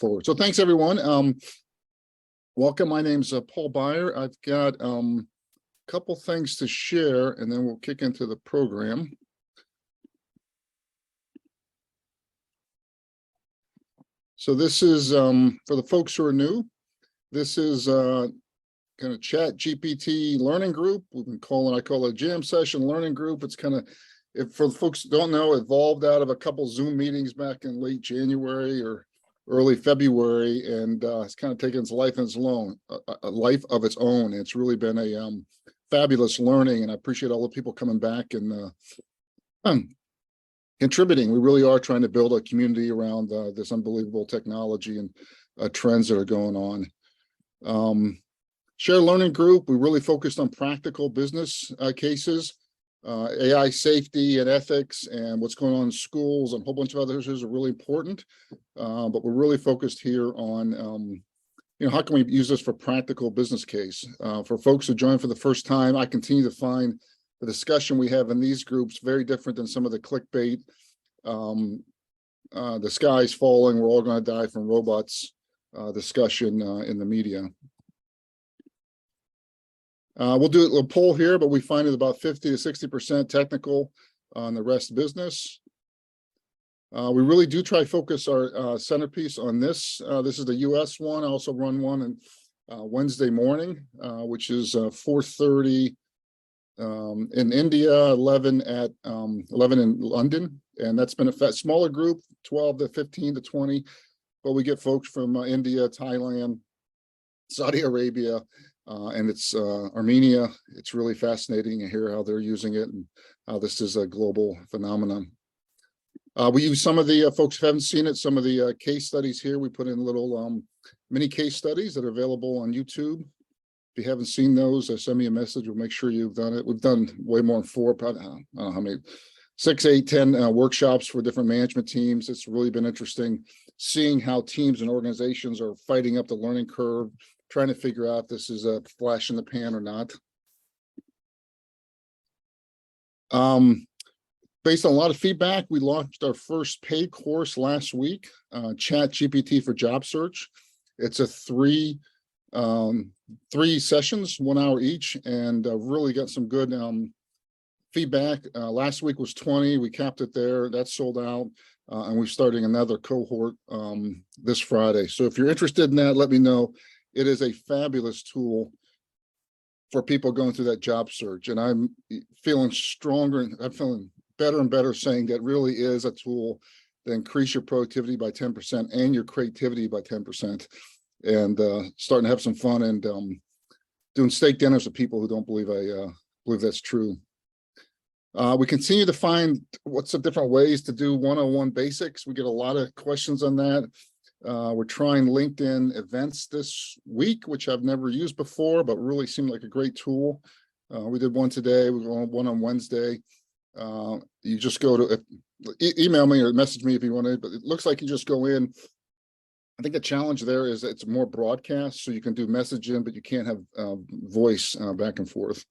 forward. So thanks, everyone. Welcome. My name's Paul Beyer. I've got a couple things to share, and then we'll kick into the program. So this is for the folks who are new. This is kind of Chat GPT learning group. I call it a jam session learning group. It's kind of, if for the folks who don't know, evolved out of a couple Zoom meetings back in late January or early February, and it's kind of taken its life a life of its own. It's really been a fabulous learning, and I appreciate all the people coming back and contributing. We really are trying to build a community around this unbelievable technology and trends that are going on. Shared learning group, we really focused on practical business cases, AI safety and ethics, and what's going on in schools, and a whole bunch of others are really important. But we're really focused here on, how can we use this for practical business case? For folks who join for the first time, I continue to find the discussion we have in these groups very different than some of the clickbait. The sky's falling, we're all going to die from robots discussion in the media. We'll do a little poll here, but we find it about 50 to 60% technical on the rest business. We really do try to focus our centerpiece on this. This is the US one. I also run one on Wednesday morning, which is 4:30 in India, 11 in London. And that's been a smaller group, 12 to 15 to 20. But we get folks from India, Thailand, Saudi Arabia, and it's Armenia. It's really fascinating to hear how they're using it and how this is a global phenomenon. We use some of the folks who haven't seen it, some of the case studies here. We put in little mini case studies that are available on YouTube. If you haven't seen those, send me a message. We'll make sure you've done it. We've done way more than 4, probably, I don't know how many, 6, 8, 10 workshops for different management teams. It's really been interesting seeing how teams and organizations are fighting up the learning curve, trying to figure out if this is a flash in the pan or not. Based on a lot of feedback, we launched our first paid course last week, Chat GPT for Job Search. It's a 3 sessions, 1 hour each, and really got some good feedback. Last week was 20, we capped it there, that's sold out, and we're starting another cohort this Friday. So if you're interested in that, let me know. It is a fabulous tool for people going through that job search. And I'm feeling stronger, I'm feeling better and better saying that really is a tool that increase your productivity by 10% and your creativity by 10%. And starting to have some fun and doing steak dinners with people who don't believe believe that's true. We continue to find what's the different ways to do one-on-one basics. We get a lot of questions on that. We're trying LinkedIn events this week, which I've never used before, but really seemed like a great tool. We did one today, we're going one on Wednesday. You just go to, email me or message me if you want to, but it looks like you just go in. I think the challenge there is it's more broadcast, so you can do messaging, but you can't have voice back and forth.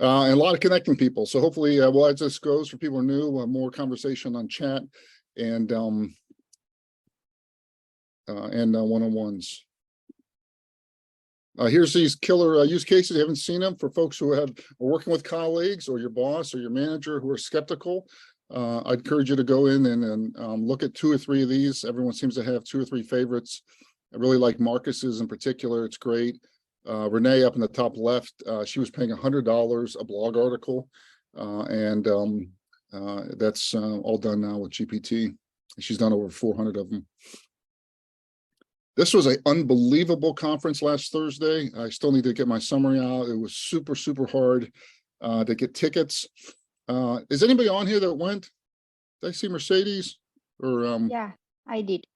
And a lot of connecting people. So hopefully, well, as this goes, for people who are new, more conversation on chat and one-on-ones. Here's these killer use cases. You haven't seen them for folks who are working with colleagues or your boss or your manager who are skeptical. I'd encourage you to go in and look at 2 or 3 of these. Everyone seems to have 2 or 3 favorites. I really like Marcus's in particular. It's great. Renee up in the top left, she was paying $100 a blog article, and that's all done now with GPT. She's done over 400 of them. This was an unbelievable conference last Thursday. I still need to get my summary out. It was super, super hard to get tickets. Is anybody on here that went? Did I see Mercedes? Or Yeah, I did.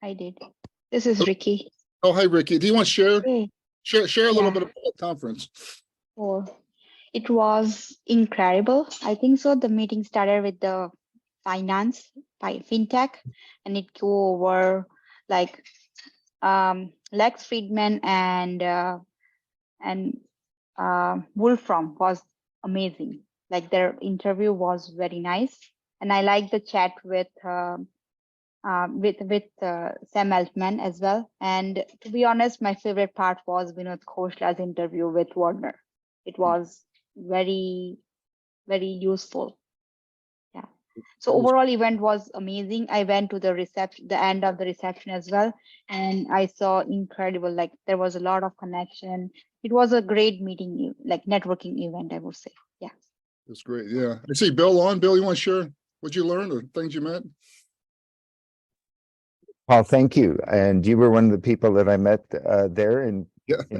This is Ricky. Oh, hi, Ricky. Do you want to share? Hey. Share a little bit about the conference. Oh, it was incredible. I think so. The meeting started with the finance, fintech, and it go over like Lex Friedman and Wolfram was amazing. Like their interview was very nice, and I like the chat with Sam Altman as well. And to be honest, my favorite part was Vinod Khoshla's interview with Warner. It was very, very useful. Yeah. So overall event was amazing. I went to the reception, the end of the reception as well, and I saw incredible, like there was a lot of connection. It was a great meeting, like networking event, I would say. Yeah. That's great. Yeah. I see Bill on. Bill, you want to share what you learned or things you met? Paul, thank you. And you were one of the people that I met there in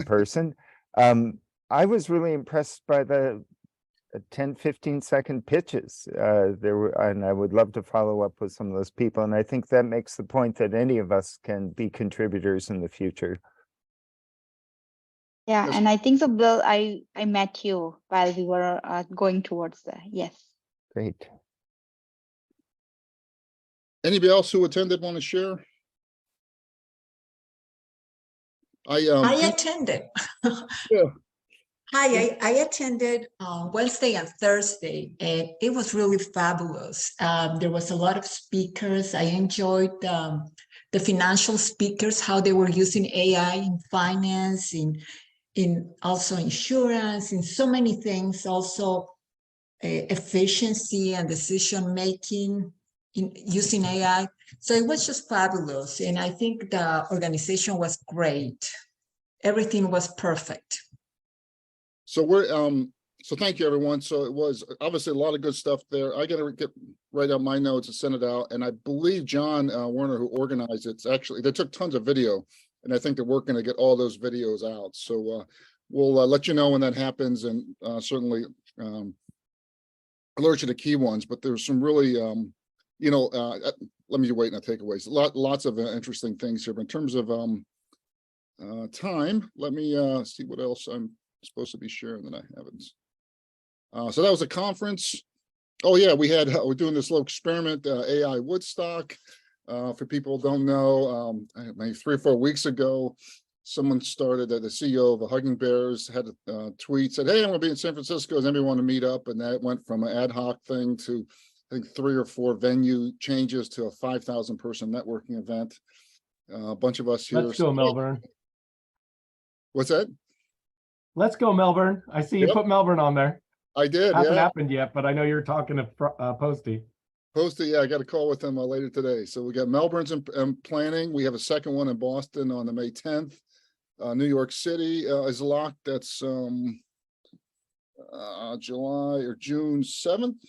person. I was really impressed by the 10, 15-second pitches. There were, and I would love to follow up with some of those people. And I think that makes the point that any of us can be contributors in the future. Yeah, and I think so, Bill, I met you while we were going towards the, yes. Great. Anybody else who attended want to share? I attended. Yeah. Hi, I attended Wednesday and Thursday, and it was really fabulous. There was a lot of speakers. I enjoyed the financial speakers, how they were using AI in finance, in also insurance, in so many things, also efficiency and decision making in using AI. So it was just fabulous. And I think the organization was great. Everything was perfect. So so thank you, everyone. So it was obviously a lot of good stuff there. I got to write out my notes and send it out. And I believe John Werner, who organized it, actually, they took tons of video, and I think they're working to get all those videos out. So we'll let you know when that happens, and certainly alert you to key ones. But there's some really, let me wait and takeaways. Lots of interesting things here. But in terms of time, let me see what else I'm supposed to be sharing that I haven't. So that was a conference. Oh yeah, we're doing this little experiment, AI Woodstock. For people who don't know, maybe 3 or 4 weeks ago, someone started, the CEO of the Hugging Bears had a tweet, said, hey, I'm gonna be in San Francisco, does anybody want to meet up? And that went from an ad hoc thing to, I think, 3 or 4 venue changes to a 5,000 person networking event. A bunch of us here. Let's go, Melbourne. What's that? Let's go, Melbourne. I see you put Melbourne on there. I did. Hasn't happened yet, but I know you're talking to Posty. Posty, yeah, I got a call with him later today. So we got Melbourne's in planning. We have a second one in Boston on the May 10th. New York City is locked. That's July or June 7th.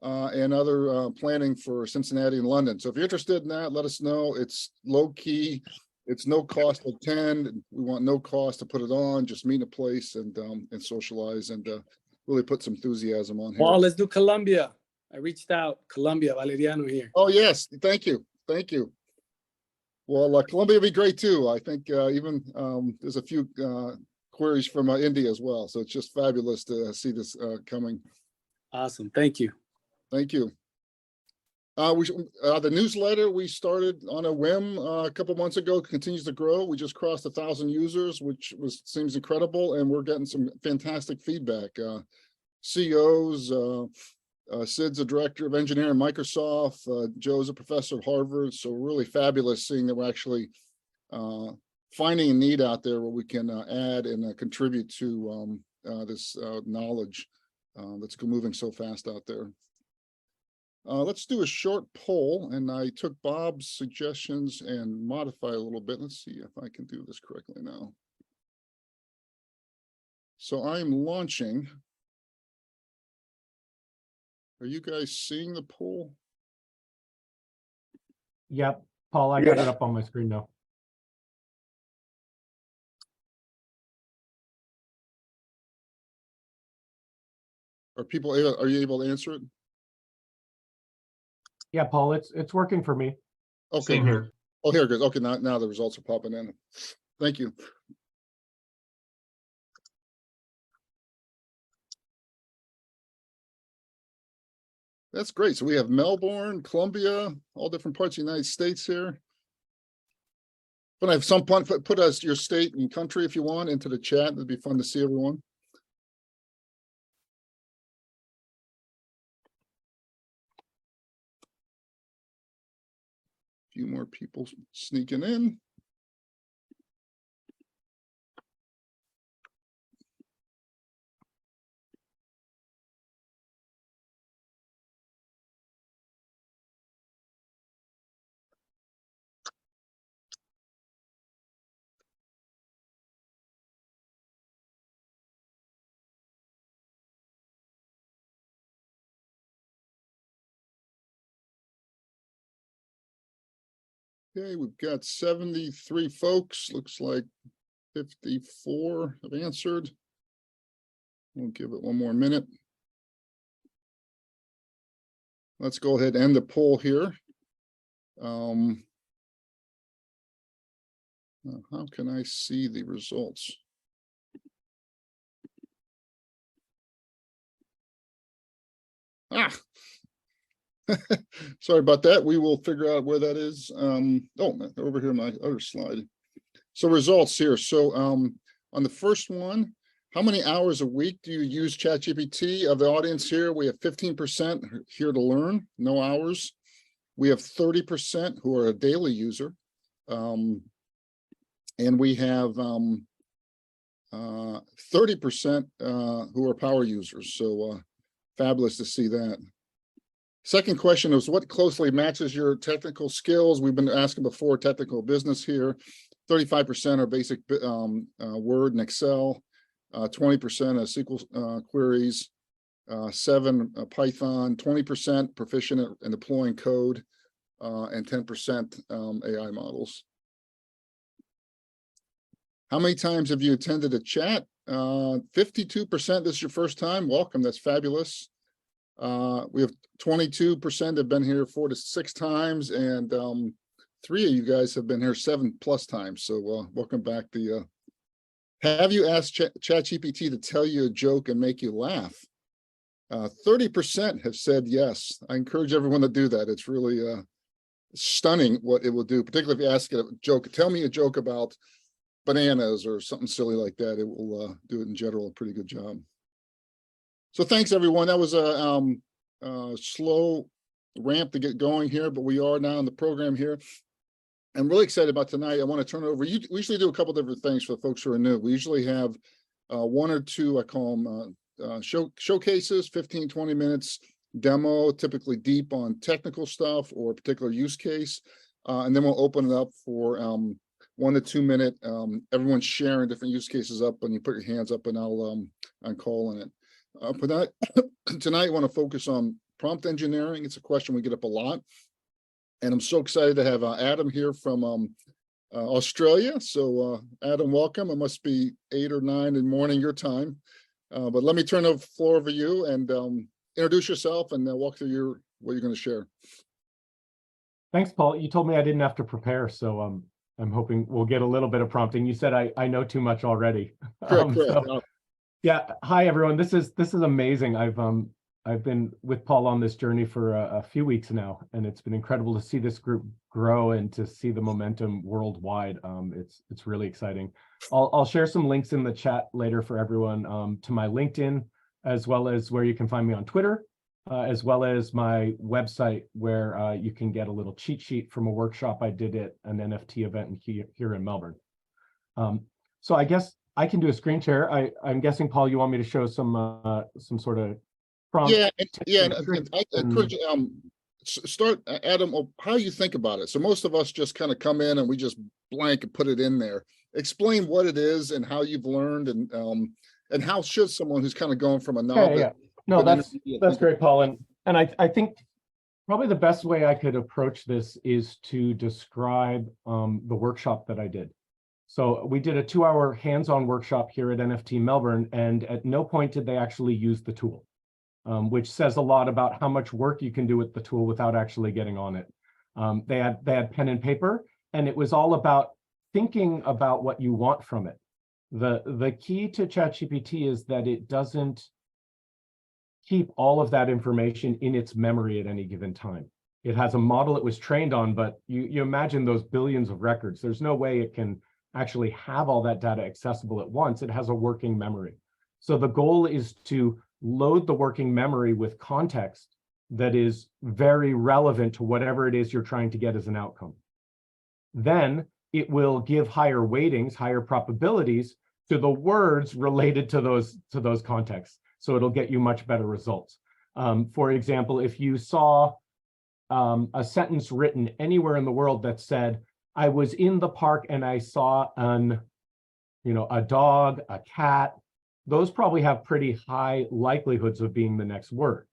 And other planning for Cincinnati and London. So if you're interested in that, let us know. It's low key. It's no cost to attend. We want no cost to put it on. Just meet in a place and socialize and really put some enthusiasm on here. Well, let's do Colombia. I reached out. Colombia, Valeriano here. Oh yes, thank you, thank you. Well, Colombia would be great too. I think even there's a few queries from India as well. So it's just fabulous to see this coming. Awesome, thank you. Thank you. The newsletter we started on a whim a couple months ago continues to grow. We just crossed 1,000 users, which seems incredible, and we're getting some fantastic feedback. CEOs, Sid's a director of engineering at Microsoft. Joe's a professor at Harvard. So really fabulous seeing that we're actually finding a need out there where we can add and contribute to this knowledge that's moving so fast out there. Let's do a short poll, and I took Bob's suggestions and modified a little bit. Let's see if I can do this correctly now. So I'm launching. Are you guys seeing the poll? Yep, Paul, I got it up on my screen now. Are you able to answer it? Yeah, Paul, it's working for me. Okay. Same here. Oh, here it goes. Okay, now the results are popping in. Thank you. That's great. So we have Melbourne, Colombia, all different parts of the United States here. But I have some fun, put us your state and country if you want into the chat. It'd be fun to see everyone. Few more people sneaking in. Okay, we've got 73 folks. Looks like 54 have answered. We'll give it one more minute. Let's go ahead and end the poll here. How can I see the results? Ah, sorry about that. We will figure out where that is. Oh, over here, my other slide. So results here. So on the first one, how many hours a week do you use ChatGPT? Of the audience here, we have 15% here to learn, no hours. We have 30% who are a daily user. And we have 30% who are power users. So fabulous to see that. Second question is, what closely matches your technical skills? We've been asking before, technical business here. 35% are basic Word and Excel, 20% are SQL queries, 7% Python, 20% proficient in deploying code, and 10% AI models. How many times have you attended a chat? 52%, this is your first time. Welcome, that's fabulous. We have 22% have been here 4 to 6 times, and 3 of you guys have been here 7+ times. So welcome back. Have you asked ChatGPT to tell you a joke and make you laugh? 30% have said yes. I encourage everyone to do that. It's really stunning what it will do, particularly if you ask it a joke. Tell me a joke about bananas or something silly like that. It will do it in general a pretty good job. So thanks, everyone. That was a slow ramp to get going here, but we are now in the program here. I'm really excited about tonight. I want to turn it over. We usually do a couple different things for the folks who are new. We usually have 1 or 2, I call them showcases, 15, 20 minutes demo, typically deep on technical stuff or a particular use case. And then we'll open it up for 1 to 2 minute, everyone's sharing different use cases up, and you put your hands up and I'll call on it. For that, tonight I want to focus on prompt engineering. It's a question we get up a lot. And I'm so excited to have Adam here from Australia. So Adam, welcome. It must be 8 or 9 in the morning your time. But let me turn the floor over to you and introduce yourself and walk through what you're going to share. Thanks, Paul. You told me I didn't have to prepare, so I'm hoping we'll get a little bit of prompting. You said I know too much already. Correct. So, yeah. Hi, everyone. This is amazing. I've been with Paul on this journey for a few weeks now, and it's been incredible to see this group grow and to see the momentum worldwide. It's really exciting. I'll share some links in the chat later for everyone to my LinkedIn, as well as where you can find me on Twitter, as well as my website, where you can get a little cheat sheet from a workshop I did at an NFT event here in Melbourne. So I guess I can do a screen share. I'm guessing, Paul, you want me to show some sort of prompt? Yeah. And I encourage start, Adam, how you think about it. So most of us just kind of come in and we just blank and put it in there. Explain what it is and how you've learned, and how should someone who's kind of going from a novice. Yeah. No, that's great, Paul. And I think probably the best way I could approach this is to describe the workshop that I did. So we did a 2-hour hands-on workshop here at NFT Melbourne, and at no point did they actually use the tool, which says a lot about how much work you can do with the tool without actually getting on it. They had pen and paper, and it was all about thinking about what you want from it. The key to ChatGPT is that it doesn't keep all of that information in its memory at any given time. It has a model it was trained on, but you imagine those billions of records. There's no way it can actually have all that data accessible at once. It has a working memory. So the goal is to load the working memory with context that is very relevant to whatever it is you're trying to get as an outcome. then it will give higher weightings, higher probabilities to the words related to those contexts. So it'll get you much better results. For example, if you saw a sentence written anywhere in the world that said, I was in the park and I saw a dog, a cat, those probably have pretty high likelihoods of being the next word.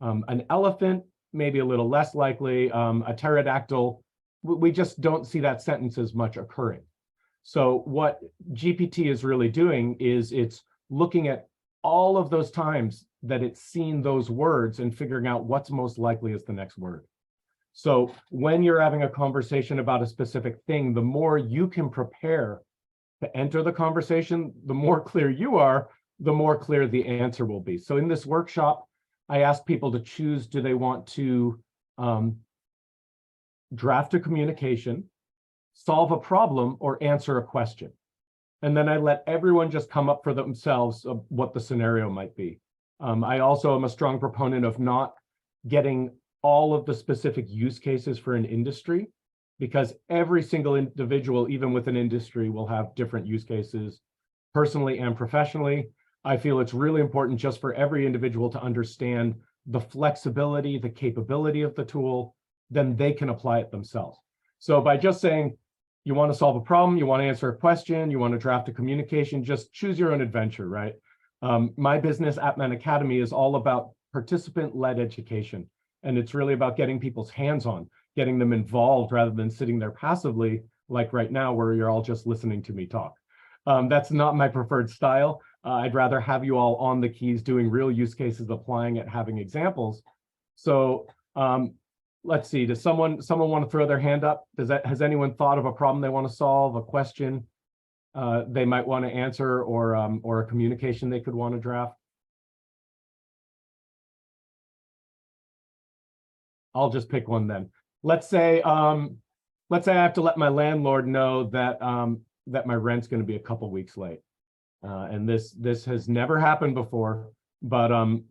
An elephant, maybe a little less likely. A pterodactyl, we just don't see that sentence as much occurring. So what GPT is really doing is it's looking at all of those times that it's seen those words and figuring out what's most likely as the next word. So when you're having a conversation about a specific thing, the more you can prepare to enter the conversation, the more clear you are, the more clear the answer will be. So in this workshop, I asked people to choose, do they want to draft a communication, solve a problem, or answer a question? And then I let everyone just come up for themselves of what the scenario might be. I also am a strong proponent of not getting all of the specific use cases for an industry, because every single individual, even with an industry, will have different use cases personally and professionally. I feel it's really important just for every individual to understand the flexibility, the capability of the tool, then they can apply it themselves. So by just saying, you want to solve a problem, you want to answer a question, you want to draft a communication, just choose your own adventure, right? My business, Appman Academy, is all about participant-led education. And it's really about getting people's hands on, getting them involved rather than sitting there passively, like right now, where you're all just listening to me talk. That's not my preferred style. I'd rather have you all on the keys doing real use cases, applying it, having examples. So let's see, does someone want to throw their hand up? Has anyone thought of a problem they want to solve, a question they might want to answer, or a communication they could want to draft? I'll just pick one then. Let's say I have to let my landlord know that that my rent's going to be a couple weeks late, and this has never happened before. But I'm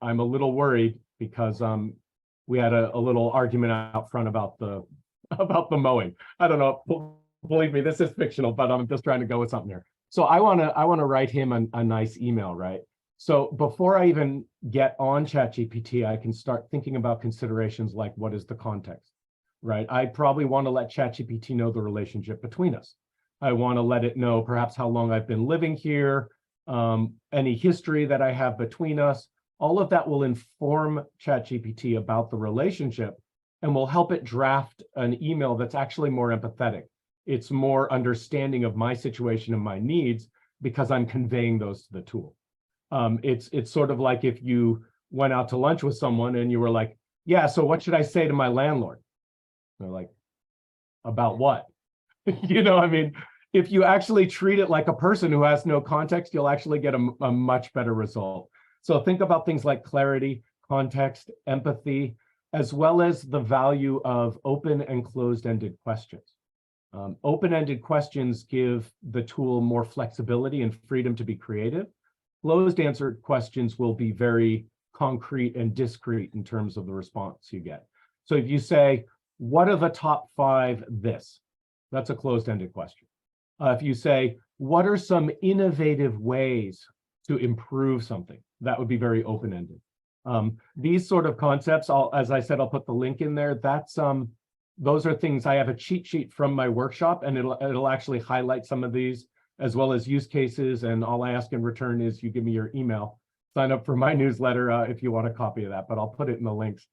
a little worried because we had a little argument out front about the mowing. I don't know. Believe me, this is fictional, but I'm just trying to go with something here. So I want to write him a nice email, right? So before I even get on ChatGPT, I can start thinking about considerations like, what is the context, right? I probably want to let ChatGPT know the relationship between us. I want to let it know perhaps how long I've been living here, any history that I have between us. All of that will inform ChatGPT about the relationship and will help it draft an email that's actually more empathetic. It's more understanding of my situation and my needs because I'm conveying those to the tool. It's sort of like if you went out to lunch with someone and you were like, yeah, so what should I say to my landlord? They're like, about what? I mean, if you actually treat it like a person who has no context, you'll actually get a much better result. So think about things like clarity, context, empathy, as well as the value of open and closed-ended questions. Open-ended questions give the tool more flexibility and freedom to be creative. Closed-answered questions will be very concrete and discrete in terms of the response you get. So if you say, what are the top 5 this? That's a closed-ended question. If you say, what are some innovative ways to improve something? That would be very open-ended. These sort of concepts, as I said, I'll put the link in there. Those are things, I have a cheat sheet from my workshop, and it'll actually highlight some of these, as well as use cases. And all I ask in return is you give me your email. Sign up for my newsletter if you want a copy of that, but I'll put it in the links.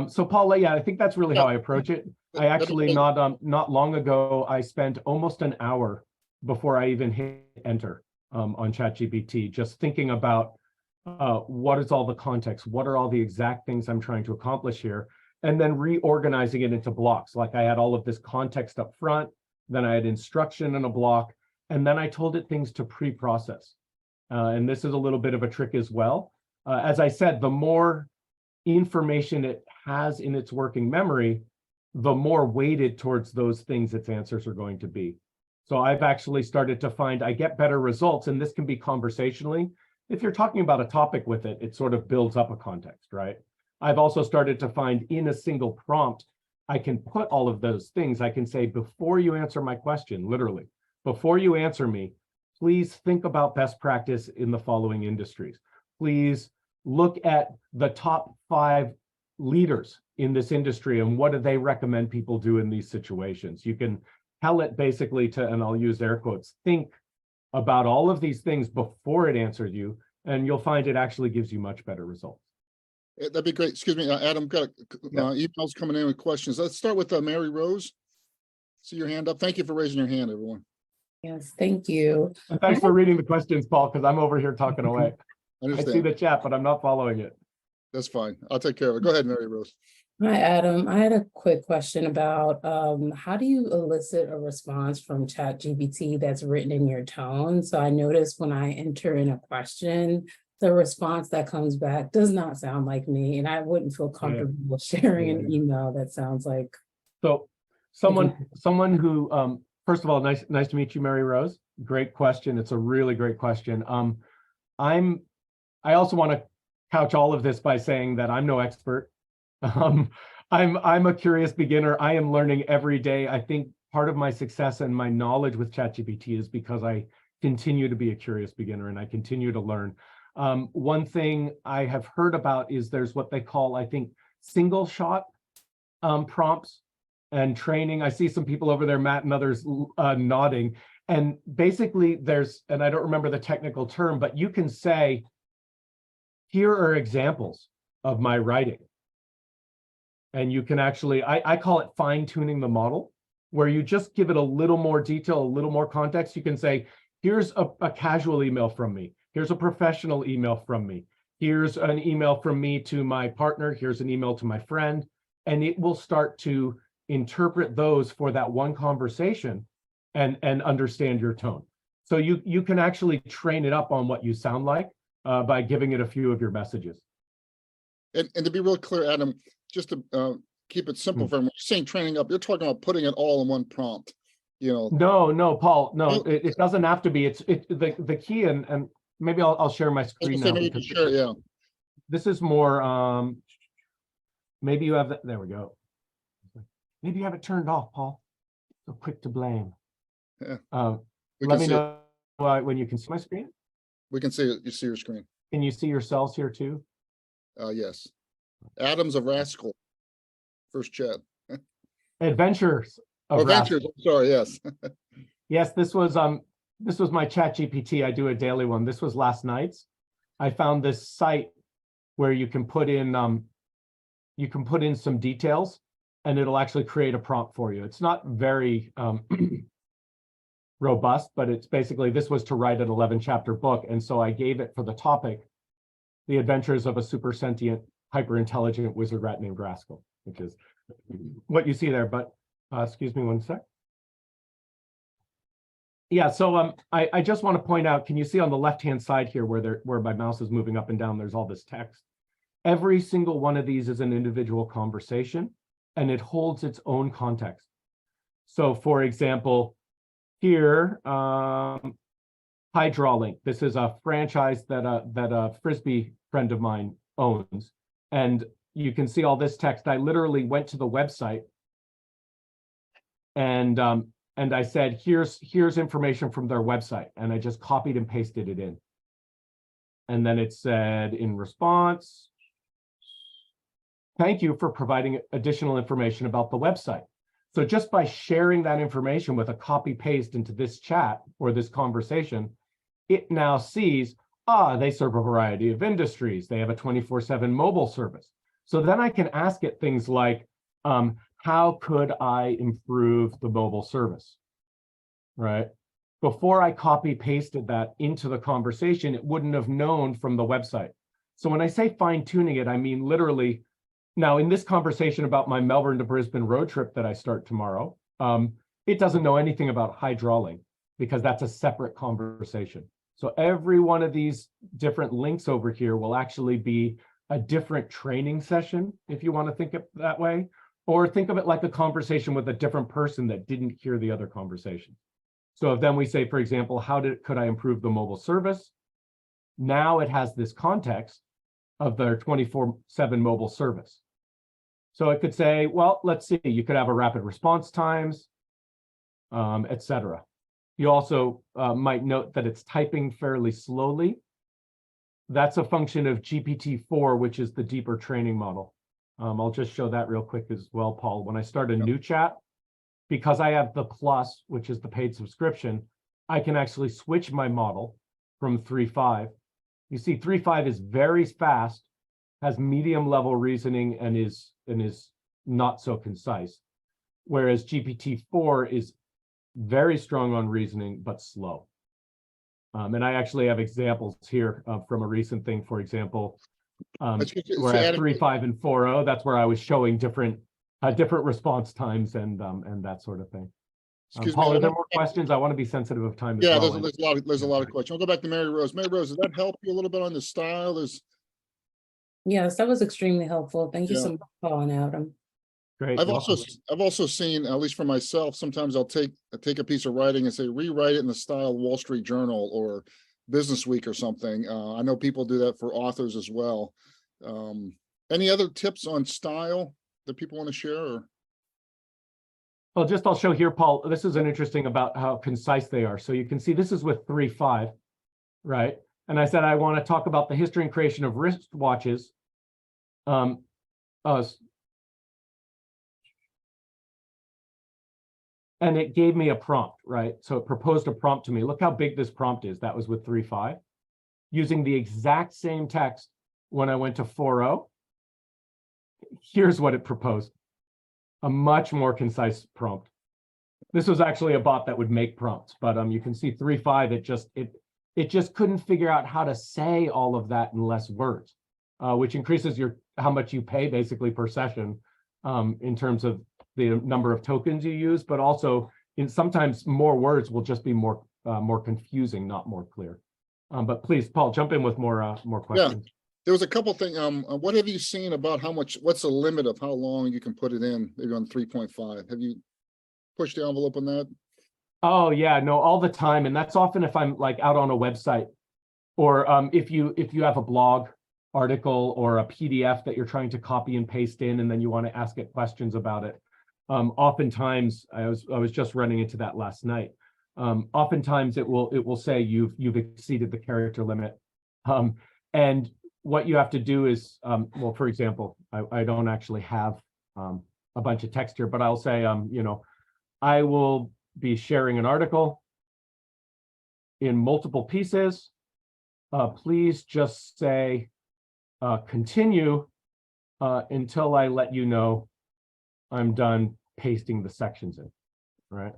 So Paula, yeah, I think that's really how I approach it. I actually, not long ago, I spent almost an hour before I even hit enter on ChatGPT, just thinking about what is all the context, what are all the exact things I'm trying to accomplish here, and then reorganizing it into blocks. Like I had all of this context up front, then I had instruction in a block, and then I told it things to pre-process. And this is a little bit of a trick as well. As I said, the more information it has in its working memory, the more weighted towards those things its answers are going to be. So I've actually started to find I get better results, and this can be conversationally. If you're talking about a topic with it, it sort of builds up a context, right? I've also started to find in a single prompt, I can put all of those things. I can say, before you answer my question, literally, before you answer me, please think about best practice in the following industries. Please look at the top 5 leaders in this industry and what do they recommend people do in these situations. You can tell it basically to, and I'll use air quotes, think about all of these things before it answers you, and you'll find it actually gives you much better results. That'd be great. Excuse me, Adam, got emails coming in with questions. Let's start with Mary Rose. See your hand up. Thank you for raising your hand, everyone. Yes, thank you. And thanks for reading the questions, Paul, because I'm over here talking away. I I see understand. the chat, but I'm not following it. That's fine. I'll take care of it. Go ahead, Mary Rose. Hi, Adam. I had a quick question about how do you elicit a response from ChatGPT that's written in your tone? So I noticed when I enter in a question, the response that comes back does not sound like me, and I wouldn't feel comfortable sharing an email that sounds like. So someone who, first of all, nice to meet you, Mary Rose. Great question. It's a really great question. I also want to couch all of this by saying that I'm no expert. I'm a curious beginner. I am learning every day. I think part of my success and my knowledge with ChatGPT is because I continue to be a curious beginner and I continue to learn. One thing I have heard about is there's what they call, I think, single shot prompts and training. I see some people over there, Matt and others, nodding. And basically there's, and I don't remember the technical term, but you can say, here are examples of my writing. And you can actually, I call it fine tuning the model, where you just give it a little more detail, a little more context. You can say, here's a casual email from me. Here's a professional email from me. Here's an email from me to my partner. Here's an email to my friend. And it will start to interpret those for that one conversation and understand your tone. So you can actually train it up on what you sound like by giving it a few of your messages. And to be real clear, Adam, just to keep it simple for him, when you're saying training up, you're talking about putting it all in one prompt, you know? No, Paul, no, Oh. it doesn't have to be. It's the key, and maybe I'll share my screen now. Maybe you can because share, yeah. This is more, maybe you have that, there we go. Maybe you have it turned off, Paul. So quick to blame. Yeah. Let We can me see it. know when you can see my screen. We can see it. You see your screen. Can you see yourselves here too? Yes. Adams of Rascal. First chat. Adventures of Oh, Ventures, Rascal. I'm sorry, yes. Yes, this was my ChatGPT. I do a daily one. This was last night's. I found this site where you can put in some details and it'll actually create a prompt for you. It's not very robust, but it's basically, this was to write an 11-chapter book. And so I gave it for the topic, The Adventures of a Super Sentient, Hyper-Intelligent Wizard Rat named Rascal, which is what you see there. But excuse me one sec. Yeah, so I just want to point out, can you see on the left-hand side here where my mouse is moving up and down, there's all this text. Every single one of these is an individual conversation and it holds its own context. So for example, here, Hydralink, this is a franchise that a Frisbee friend of mine owns. And you can see all this text. I literally went to the website and I said, here's information from their website. And I just copied and pasted it in. And then it said in response, thank you for providing additional information about the website. So just by sharing that information with a copy paste into this chat or this conversation, it now sees, they serve a variety of industries. They have a 24/7 mobile service. So then I can ask it things like, how could I improve the mobile service, right? Before I copy pasted that into the conversation, it wouldn't have known from the website. So when I say fine tuning it, I mean literally. Now, in this conversation about my Melbourne to Brisbane road trip that I start tomorrow, it doesn't know anything about hydrauling because that's a separate conversation. So every one of these different links over here will actually be a different training session, if you want to think of it that way, or think of it like a conversation with a different person that didn't hear the other conversation. So if then we say, for example, could I improve the mobile service? Now it has this context of their 24/7 mobile service. So it could say, well, let's see, you could have a rapid response times, etc. You also might note that it's typing fairly slowly. That's a function of GPT-4, which is the deeper training model. I'll just show that real quick as well, Paul. When I start a new chat, because I have the Plus, which is the paid subscription, I can actually switch my model from 3.5. You see, 3.5 is very fast, has medium level reasoning, and is not so concise. Whereas GPT-4 is very strong on reasoning, but slow. And I actually have examples here from a recent thing, for example, That's good. where So I have Adam- 3.5 and 4.0. That's where I was showing different response times and that sort of thing. Excuse me, Paul, are Adam. there more questions? I want to be sensitive of time as Yeah, well. there's a lot of questions. I'll go back to Mary Rose. Mary Rose, does that help you a little bit on the style? Yes, that was extremely helpful. Thank you Yeah. so much for calling, Adam. Great. I've you're also welcome. I've also seen, at least for myself, sometimes I'll take a piece of writing and say rewrite it in the style of Wall Street Journal or Business Week or something. I know people do that for authors as well. Any other tips on style that people want to share? Or? Well, I'll show here, Paul. This is an interesting about how concise they are. So you can see this is with 3.5, right? And I said I want to talk about the history and creation of wristwatches. And it gave me a prompt, right? So it proposed a prompt to me. Look how big this prompt is. That was with 3.5. Using the exact same text when I went to 4.0. Here's what it proposed. A much more concise prompt. This was actually a bot that would make prompts, but you can see 3.5, it just couldn't figure out how to say all of that in less words, which increases how much you pay basically per session in terms of the number of tokens you use, but also sometimes more words will just be more confusing, not more clear. But please, Paul, jump in with more questions. There was a couple things. What have you seen about what's the limit of how long you can put it in, maybe on 3.5? Have you pushed the envelope on that? Oh yeah, no, all the time. And that's often if I'm like out on a website, or if you have a blog article or a PDF that you're trying to copy and paste in, and then you want to ask it questions about it. Oftentimes, I was just running into that last night. Oftentimes it will say you've exceeded the character limit. And what you have to do is, well, for example, I don't actually have a bunch of text here, but I'll say, I will be sharing an article in multiple pieces. Please just say continue until I let you know I'm done pasting the sections in, right?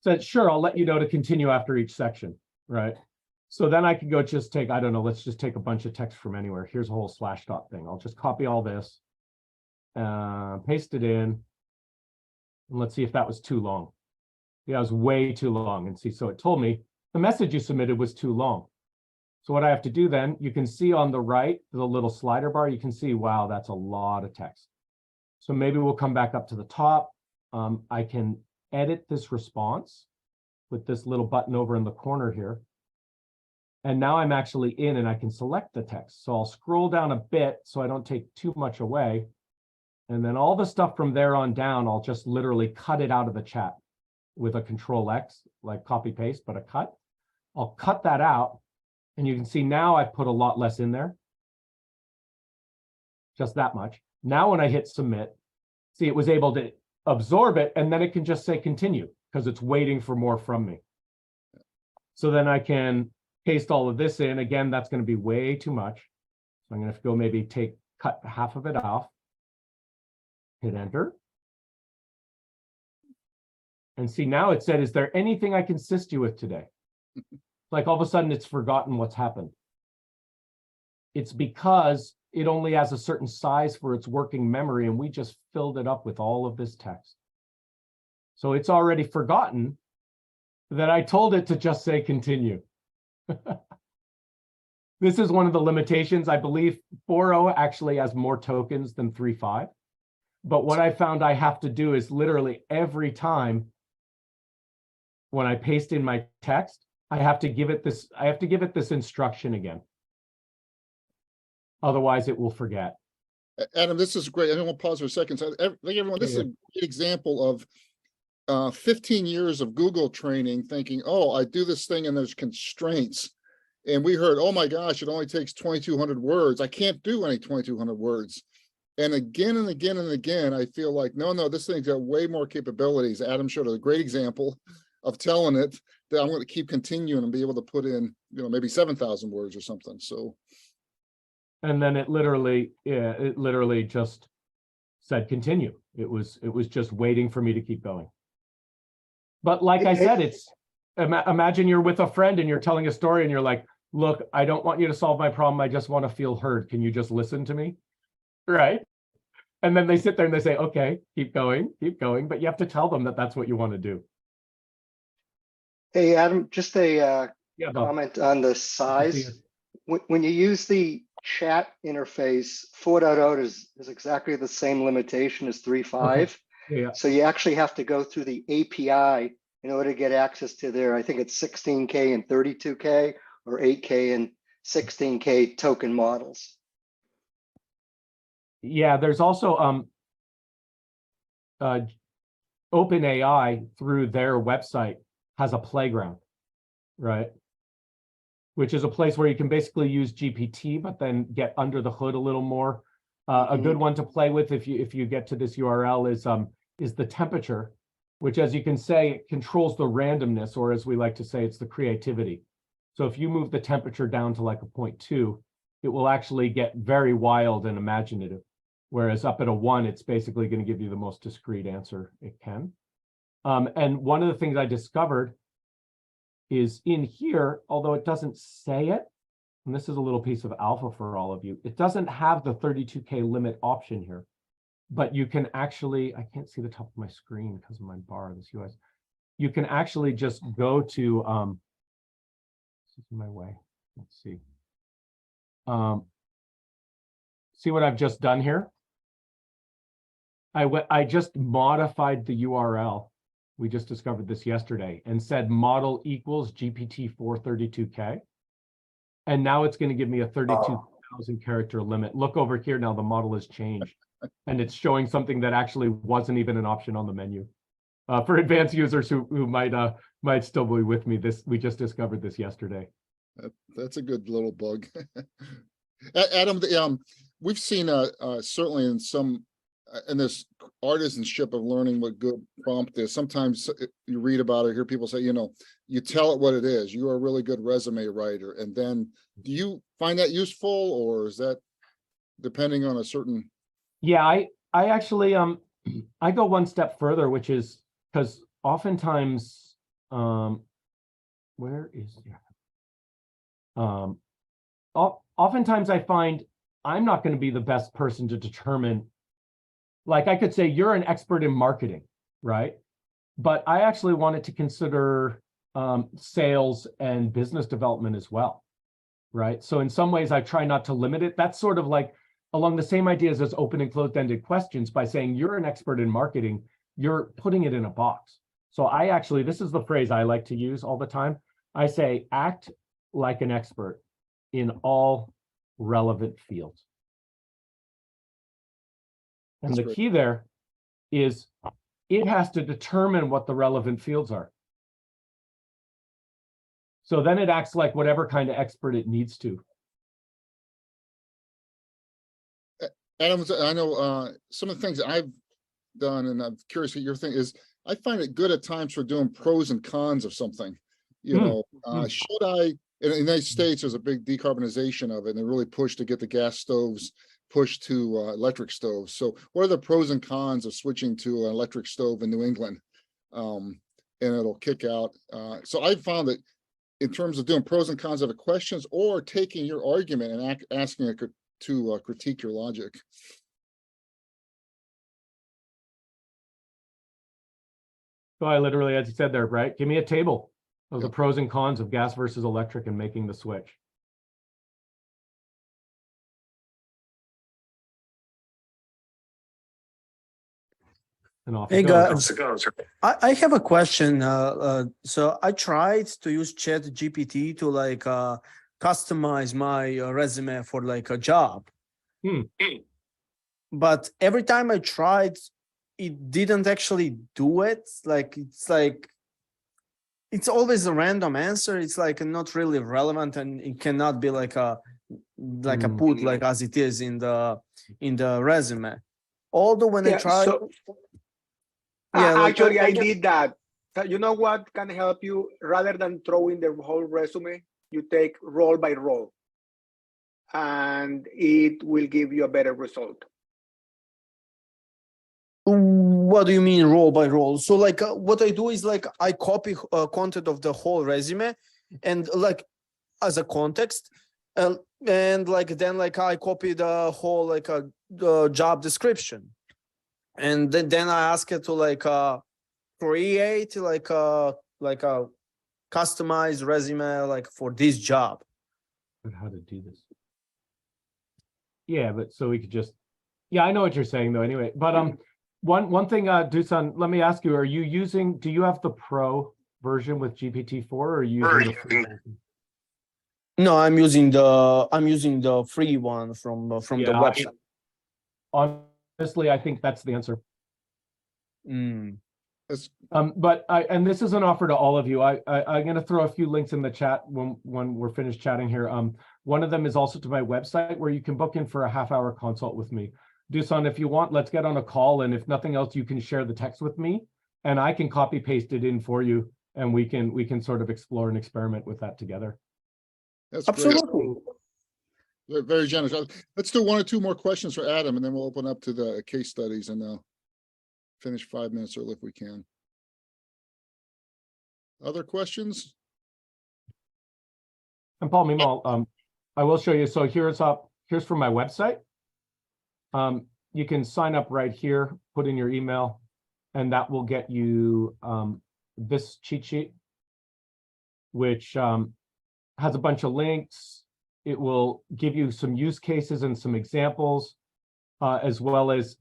So sure, I'll let you know to continue after each section, right? So then I could go just take, I don't know, let's just take a bunch of text from anywhere. Here's a whole Slashdot thing. I'll just copy all this, paste it in, and let's see if that was too long. Yeah, it was way too long. And see, so it told me the message you submitted was too long. So what I have to do then, you can see on the right, the little slider bar, you can see, wow, that's a lot of text. So maybe we'll come back up to the top. I can edit this response with this little button over in the corner here. And now I'm actually in and I can select the text. So I'll scroll down a bit so I don't take too much away. And then all the stuff from there on down, I'll just literally cut it out of the chat with a Control X, like copy paste, but a cut. I'll cut that out. And you can see now I've put a lot less in there. Just that much. Now when I hit submit, see, it was able to absorb it, and then it can just say continue because it's waiting for more from me. So then I can paste all of this in. Again, that's going to be way too much. So I'm going to go maybe cut half of it off, hit enter. And see, now it said, is there anything I can assist you with today? Like all of a sudden it's forgotten what's happened. It's because it only has a certain size for its working memory, and we just filled it up with all of this text. So it's already forgotten that I told it to just say continue. This is one of the limitations. I believe 4.0 actually has more tokens than 3.5. But what I found I have to do is literally every time when I paste in my text, I have to give it this instruction again. Otherwise it will forget. Adam, this is great. I don't want to pause for a second. So, like everyone, this is a great example of 15 years of Google training, thinking, oh, I do this thing and there's constraints. And we heard, oh my gosh, it only takes 2,200 words. I can't do any 2,200 words. And again and again and again, I feel like, no, this thing's got way more capabilities. Adam showed a great example of telling it that I'm going to keep continuing and be able to put in, maybe 7,000 words or something. So. And then it literally just said continue. It was just waiting for me to keep going. But like I said, imagine you're with a friend and you're telling a story and you're like, look, I don't want you to solve my problem. I just want to feel heard. Can you just listen to me? Right. And then they sit there and they say, okay, keep going. But you have to tell them that that's what you want to do. Hey, Adam, just a Yeah, Bob. comment on the size. When you use the chat interface, 4.0 is exactly the same limitation as 3.5. Yeah. So you actually have to go through the API in order to get access to their, I think it's 16K and 32K or 8K and 16K token models. Yeah, there's also OpenAI through their website has a playground, right? Which is a place where you can basically use GPT, but then get under the hood a little more. A good one to play with if you get to this URL is the temperature, which, as you can say, controls the randomness, or as we like to say, it's the creativity. So if you move the temperature down to like a 0.2, it will actually get very wild and imaginative. Whereas up at a 1, it's basically going to give you the most discrete answer it can. And one of the things I discovered is in here, although it doesn't say it, and this is a little piece of alpha for all of you, it doesn't have the 32K limit option here, but you can actually, I can't see the top of my screen because of my bar, this US. You can actually just go to, this is my way, let's see. See what I've just done here? I just modified the URL. We just discovered this yesterday and said model equals GPT-4 32K. And now it's going to give me a 32,000 character limit. Look over here now, the model has changed and it's showing something that actually wasn't even an option on the menu. For advanced users who might still be with me, we just discovered this yesterday. That's a good little bug. Adam, we've seen certainly in this artisanship of learning what good prompt is. Sometimes you read about it, hear people say, you tell it what it is. You are a really good resume writer. And then do you find that useful, or is that depending on a certain? Yeah, I actually, I go one step further, which is because oftentimes, where is oftentimes I find I'm not going to be the best person to determine. Like I could say you're an expert in marketing, right? But I actually wanted to consider sales and business development as well, right? So in some ways I try not to limit it. That's sort of like along the same ideas as open and closed-ended questions. By saying you're an expert in marketing, you're putting it in a box. So I actually, this is the phrase I like to use all the time. I say, act like an expert in all relevant fields. And That's the great. key there is it has to determine what the relevant fields are. So then it acts like whatever kind of expert it needs to. Adam, I know some of the things I've done, and I'm curious what your thing is. I find it good at times for doing pros and cons of something. Should I, in the United States, there's a big decarbonization of it, and they really push to get the gas stoves pushed to electric stoves. So what are the pros and cons of switching to an electric stove in New England? And it'll kick out. So I found that in terms of doing pros and cons of the questions, or taking your argument and asking it to critique your logic. So I literally, as you said there, right? Give me a table of the pros and cons of gas versus electric and making the switch. And off Hey it goes. guys, I have a question. So I tried to use ChatGPT to customize my resume for like a job. but every time I tried, it didn't actually do it. Like it's always a random answer. It's like not really relevant, and it cannot be like a put like as it is in the resume. Although when I Yeah, tried, so like, actually, I did that. You know what can help you? Rather than throwing the whole resume, you take role by role, and it will give you a better result. what do you mean role by role? So like what I do is like I copy content of the whole resume and like as a context, and like then like I copy the whole like the job description, and then I ask it to like create like a customized resume like for this job. But how to do this? Yeah, but so we could just, yeah, I know what you're saying though. Anyway, but one thing, Dusan, let me ask you: do you have the pro version with GPT-4, or are you using the free version? No, I'm using the free one from the website. Honestly, I think that's the answer. That's- But and this is an offer to all of you. I'm going to throw a few links in the chat when we're finished chatting here. One of them is also to my website where you can book in for a half-hour consult with me. Dusan, if you want, let's get on a call, and if nothing else, you can share the text with me, and I can copy paste it in for you, and we can sort of explore and experiment with that together. That's Absolutely. great. Very generous. Let's do one or two more questions for Adam, and then we'll open up to the case studies, and finish 5 minutes early if we can. Other questions? And Paul Mimo, I will show you. So here's from my website. You can sign up right here, put in your email, and that will get you this cheat sheet, which has a bunch of links. It will give you some use cases and some examples, as well as,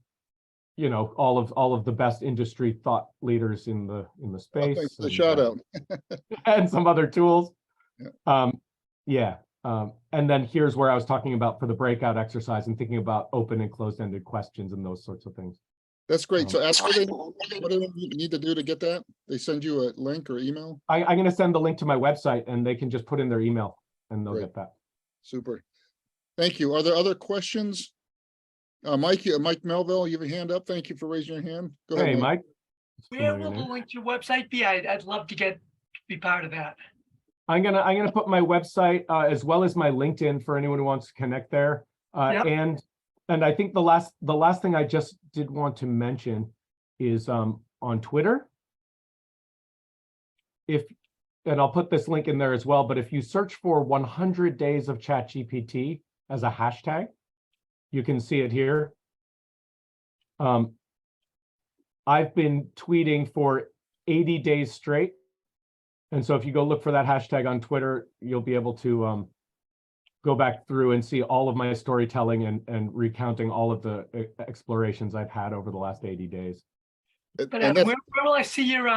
you know, all of the best industry thought leaders in the space. Thanks for the shout out. And some other tools. Yeah. And then here's where I was talking about for the breakout exercise and thinking about open and closed-ended questions and those sorts of things. That's great. So ask what do they need to do to get that? They send you a link or email? I'm going to send the link to my website, and they can just put in their email and they'll Great. get that. Super. Thank you. Are there other questions? Mike Melville, you have a hand up. Thank you for raising your hand. Go Hey, ahead, Mike. Where will the link to your website be? I'd love to be part of that. I'm gonna put my website as well as my LinkedIn for anyone who wants to connect there. Yep. And I think the last thing I just did want to mention is on Twitter. And I'll put this link in there as well, but if you search for 100 days of ChatGPT as a hashtag, you can see it here. I've been tweeting for 80 days straight. And so if you go look for that hashtag on Twitter, you'll be able to go back through and see all of my storytelling and recounting all of the explorations I've had over the last 80 days. But where will I see your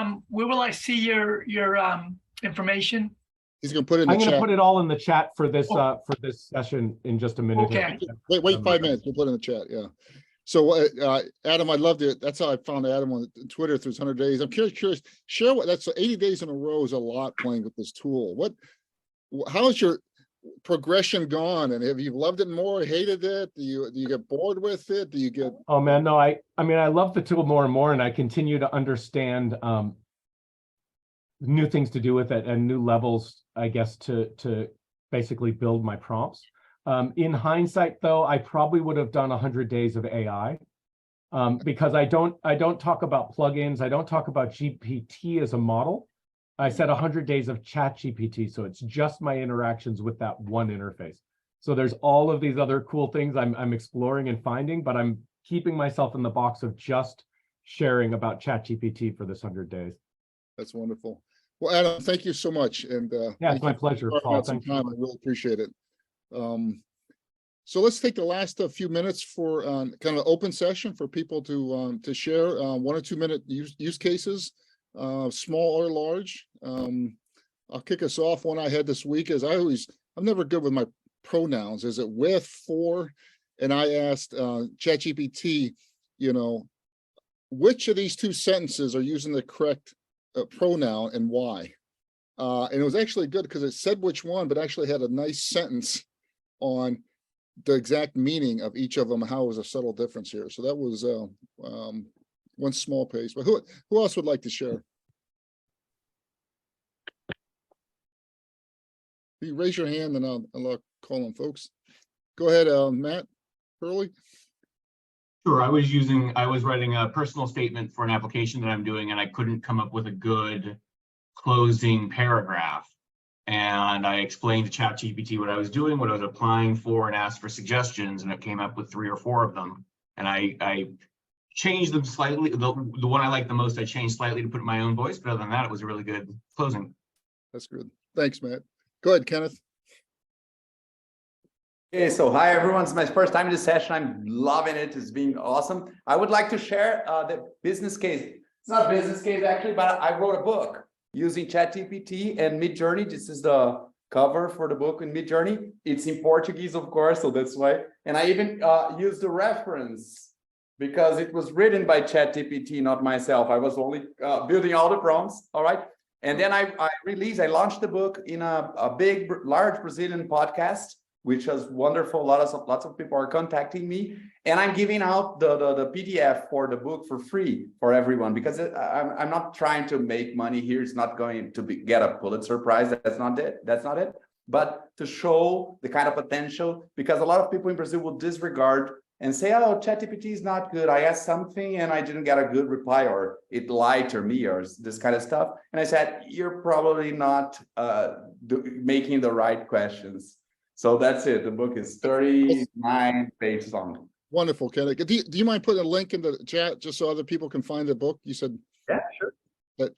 information? He's gonna put it in the I'm chat. going to put it all in the chat for this session in just a minute. Okay. Here. Wait 5 minutes. We'll put it in the chat. Yeah. So Adam, I'd love to. That's how I found Adam on Twitter through 100 days. I'm curious. Share what that's 80 days in a row is a lot playing with this tool. How has your progression gone? And have you loved it more, hated it? Do you get bored with it? Do you get? Oh man, no. I mean, I love the tool more and more, and I continue to understand new things to do with it and new levels, I guess, to basically build my prompts. In hindsight, though, I probably would have done 100 days of AI because I don't talk about plugins. I don't talk about GPT as a model. I said 100 days of ChatGPT, so it's just my interactions with that one interface. So there's all of these other cool things I'm exploring and finding, but I'm keeping myself in the box of just sharing about ChatGPT for this 100 days. That's wonderful. Well, Adam, thank you so much. And yeah, it's my pleasure, Paul. Thank you. I really appreciate it. So let's take the last few minutes for kind of open session for people to share 1 or 2 minute use cases, small or large. I'll kick us off. One I had this week is I'm never good with my pronouns. Is it with, for? and I asked ChatGPT, you know, which of these two sentences are using the correct pronoun and why? And it was actually good because it said which one, but actually had a nice sentence on the exact meaning of each of them, how it was a subtle difference here. So that was one small piece. But who else would like to share? You raise your hand and I'll call on folks. Go ahead, Matt Hurley. Sure, I was writing a personal statement for an application that I'm doing, and I couldn't come up with a good closing paragraph. And I explained to ChatGPT what I was doing, what I was applying for, and asked for suggestions, and it came up with 3 or 4 of them. And I changed them slightly. The one I liked the most, I changed slightly to put in my own voice, but other than that, it was a really good closing. That's good. Thanks, Matt. Go ahead, Kenneth. Okay, so hi everyone. It's my first time in this session. I'm loving it. It's been awesome. I would like to share the business case. It's not a business case actually, but I wrote a book using ChatGPT and Midjourney. This is the cover for the book in Midjourney. It's in Portuguese, of course, so that's why. And I even used the reference because it was written by ChatGPT, not myself. I was only building all the prompts, all right? And then I launched the book in a large Brazilian podcast, which was wonderful. Lots of people are contacting me, and I'm giving out the PDF for the book for free for everyone because I'm not trying to make money here. It's not going to get a Pulitzer Prize. That's not it. But to show the kind of potential, because a lot of people in Brazil will disregard and say, "Oh, ChatGPT is not good. I asked something and I didn't get a good reply, or it lied to me, or this kind of stuff." And I said, "You're probably not making the right questions." So that's it. The book is 39 pages long. Wonderful, Kenneth. Do you mind putting a link in the chat just so other people can find the book? You said. Yeah, sure.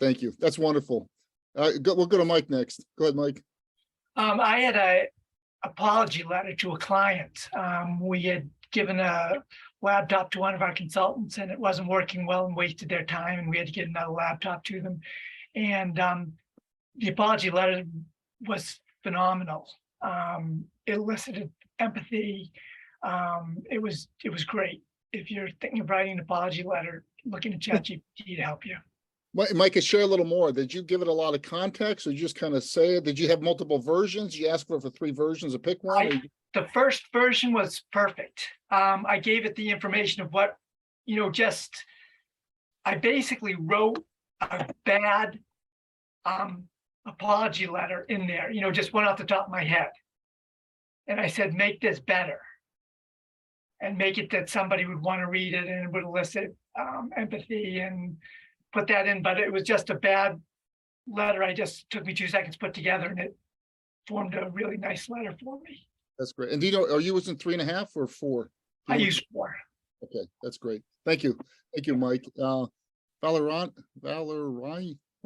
Thank you. That's wonderful. We'll go to Mike next. Go ahead, Mike. I had a apology letter to a client. We had given a laptop to one of our consultants and it wasn't working well and wasted their time, and we had to get another laptop to them. And the apology letter was phenomenal. It elicited empathy. It was great. If you're thinking of writing an apology letter, looking at ChatGPT to help you. Mike, share a little more. Did you give it a lot of context, or just kind of say it? Did you have multiple versions? You asked for 3 versions, or pick one? The first version was perfect. I gave it the information of what, I basically wrote a bad apology letter in there, just went off the top of my head. And I said, make this better and make it that somebody would want to read it and it would elicit empathy, and put that in. But it was just a bad letter. I just took me 2 seconds to put together, and it formed a really nice letter for me. That's great. And do you know, are you using 3.5 or 4? I use 4. Okay, that's great. Thank you. Thank you, Mike. Valerie,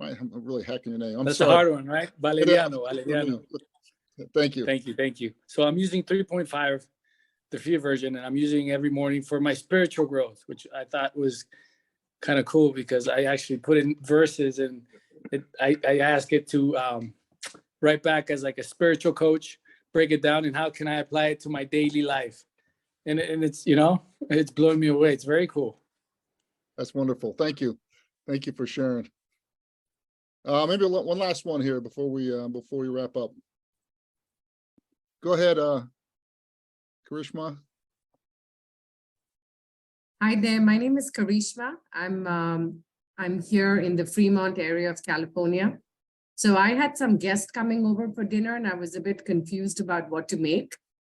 I'm really hacking your name. That's a hard one, right? Valeriano. Thank you. Thank you. So I'm using 3.5, the free version, and I'm using every morning for my spiritual growth, which I thought was kind of cool because I actually put in verses, and I ask it to write back as like a spiritual coach, break it down, and how can I apply it to my daily life. And it's, it's blowing me away. It's very cool. That's wonderful. Thank you. Thank you for sharing. Maybe one last one here before we wrap up. Go ahead, Karishma. Hi there. My name is Karishma. I'm here in the Fremont area of California. So I had some guests coming over for dinner, and I was a bit confused about what to make.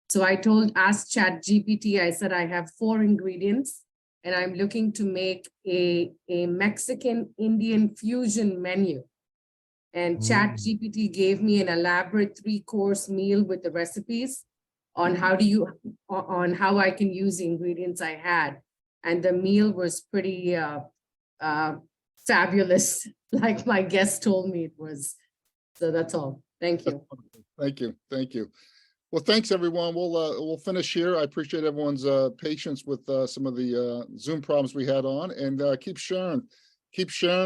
So I asked ChatGPT. I said I have 4 ingredients, and I'm looking to make a Mexican Indian fusion menu. And ChatGPT gave me an elaborate 3-course meal with the recipes on how I can use the ingredients I had. And the meal was pretty fabulous, like my guest told me it was. So that's all. Thank you. Thank you. Thank you. Well, thanks, everyone. We'll finish here. I appreciate everyone's patience with some of the Zoom problems we had on, and keep sharing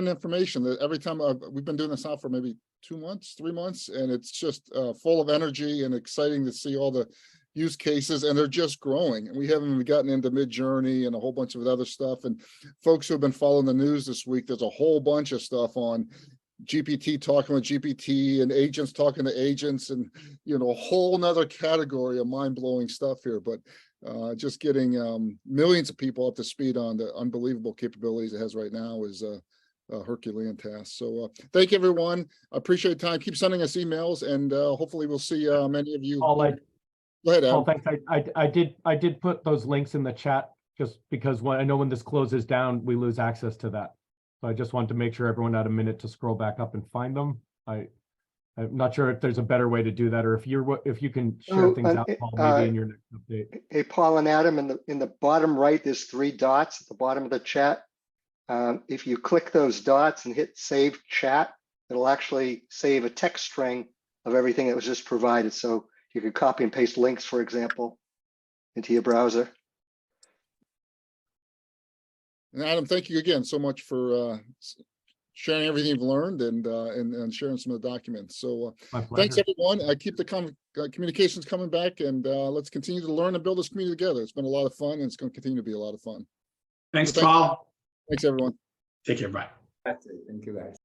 information. That every time we've been doing this now for maybe 2 months, 3 months, and it's just full of energy and exciting to see all the use cases, and they're just growing. And we haven't even gotten into Midjourney and a whole bunch of other stuff. And folks who have been following the news this week, there's a whole bunch of stuff on GPT talking with GPT and agents talking to agents, and a whole nother category of mind-blowing stuff here. But just getting millions of people up to speed on the unbelievable capabilities it has right now is a Herculean task. So thank you, everyone. I appreciate the time. Keep sending us emails, and hopefully we'll see many of you. Paul, Go ahead, Adam. Paul, thanks. I did put those links in the chat just because I know when this closes down, we lose access to that. So I just wanted to make sure everyone had a minute to scroll back up and find them. I'm not sure if there's a better way to do that, or if you can share things out, Paul, maybe in your next update. Hey, Paul and Adam, in the bottom right, there's 3 dots at the bottom of the chat. If you click those dots and hit save chat, it'll actually save a text string of everything that was just provided. So you could copy and paste links, for example, into your browser. And Adam, thank you again so much for sharing everything you've learned and sharing some of the documents. So thanks, everyone. Keep the communications coming back, and let's continue to learn and build this community together. It's been a lot of fun, and it's going to continue to be a lot of fun. Thanks, Paul. Thanks, everyone. Take care. Bye. That's it. Thank you, guys.